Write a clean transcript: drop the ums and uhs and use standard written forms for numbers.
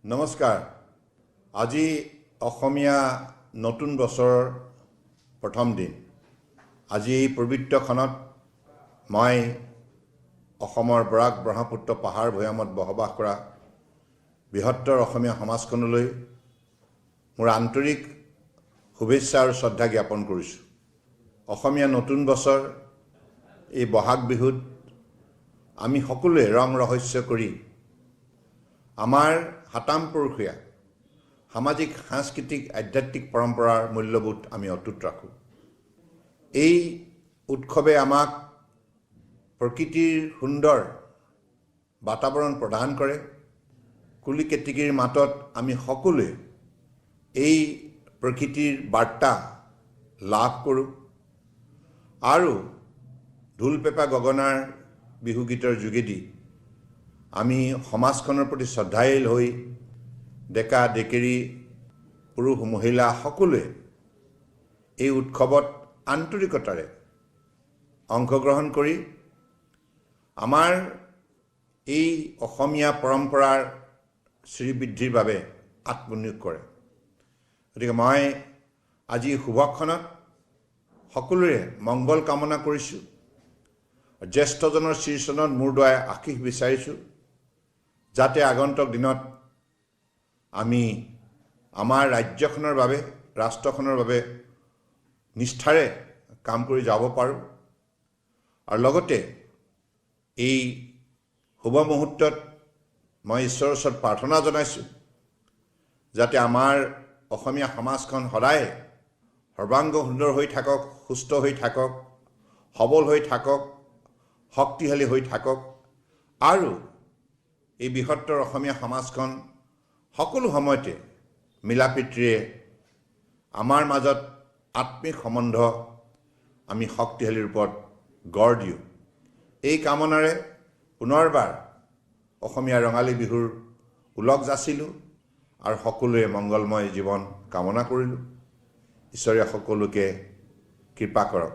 নমস্কাৰ। আজি অসমীয়া নতুন বছৰৰ প্ৰথম দিন। আজি এই পবিত্ৰ ক্ষণত মই অসমৰ বৰাক ব্ৰহ্মপুত্ৰ পাহাৰ ভৈয়ামত বসবাস কৰা বৃহত্তৰ অসমীয়া সমাজখনলৈ মোৰ আন্তৰিক শুভেচ্ছা আৰু শ্ৰদ্ধা জ্ঞাপন কৰিছোঁ। অসমীয়া নতুন বছৰ এই বহাগ বিহুত আমি সকলোৱে ৰং ৰহস্য কৰি আমাৰ হাতামপুৰুষীয়া সামাজিক সাংস্কৃতিক আধ্যাত্মিক পৰম্পৰাৰ মূল্যবোধ আমি অটুট ৰাখোঁ। এই উৎসৱে আমাক প্ৰকৃতিৰ সুন্দৰ বাতাবৰণ প্ৰদান কৰে। কুলি কেতেকীৰ মাতত আমি সকলোৱে এই প্ৰকৃতিৰ বাৰ্তা লাভ কৰোঁ আৰু ঢোল পেঁপা গগনাৰ বিহুগীতৰ যোগেদি আমি সমাজখনৰ প্ৰতি শ্ৰদ্ধাশীল হৈ ডেকা ডেকেৰী পুৰুষ মহিলা সকলোৱে এই উৎসৱত আন্তৰিকতাৰে অংশগ্ৰহণ কৰি আমাৰ এই অসমীয়া পৰম্পৰাৰ শ্ৰীবৃদ্ধিৰ বাবে আত্মনিয়োগ কৰে। গতিকে মই আজি শুভক্ষণত সকলোৰে মংগল কামনা কৰিছোঁ। জ্যেষ্ঠজনৰ শ্ৰীচৰণত মূৰ দোৱাই আশীষ বিচাৰিছোঁ, যাতে আগন্তুক দিনত আমি আমাৰ ৰাজ্যখনৰ বাবে ৰাষ্ট্ৰখনৰ বাবে নিষ্ঠাৰে কাম কৰি যাব পাৰোঁ। আৰু লগতে এই শুভ মুহূৰ্তত মই ঈশ্বৰৰ ওচৰত প্ৰাৰ্থনা জনাইছোঁ, যাতে আমাৰ অসমীয়া সমাজখন সদায় সৰ্বাংগ সুন্দৰ হৈ থাকক, সুস্থ হৈ থাকক, সবল হৈ থাকক, শক্তিশালী হৈ থাকক আৰু এই বৃহত্তৰ অসমীয়া সমাজখন সকলো সময়তে মিলাপ্ৰীতিৰে আমাৰ মাজত আত্মিক সম্বন্ধ আমি শক্তিশালী ৰূপত গঢ় দিওঁ। এই কামনাৰে পুনৰবাৰ অসমীয়া ৰঙালী বিহুৰ ওলগ যাচিলোঁ আৰু সকলোৱে মংগলময় জীৱন কামনা কৰিলোঁ। ঈশ্বৰে সকলোকে কৃপা কৰক।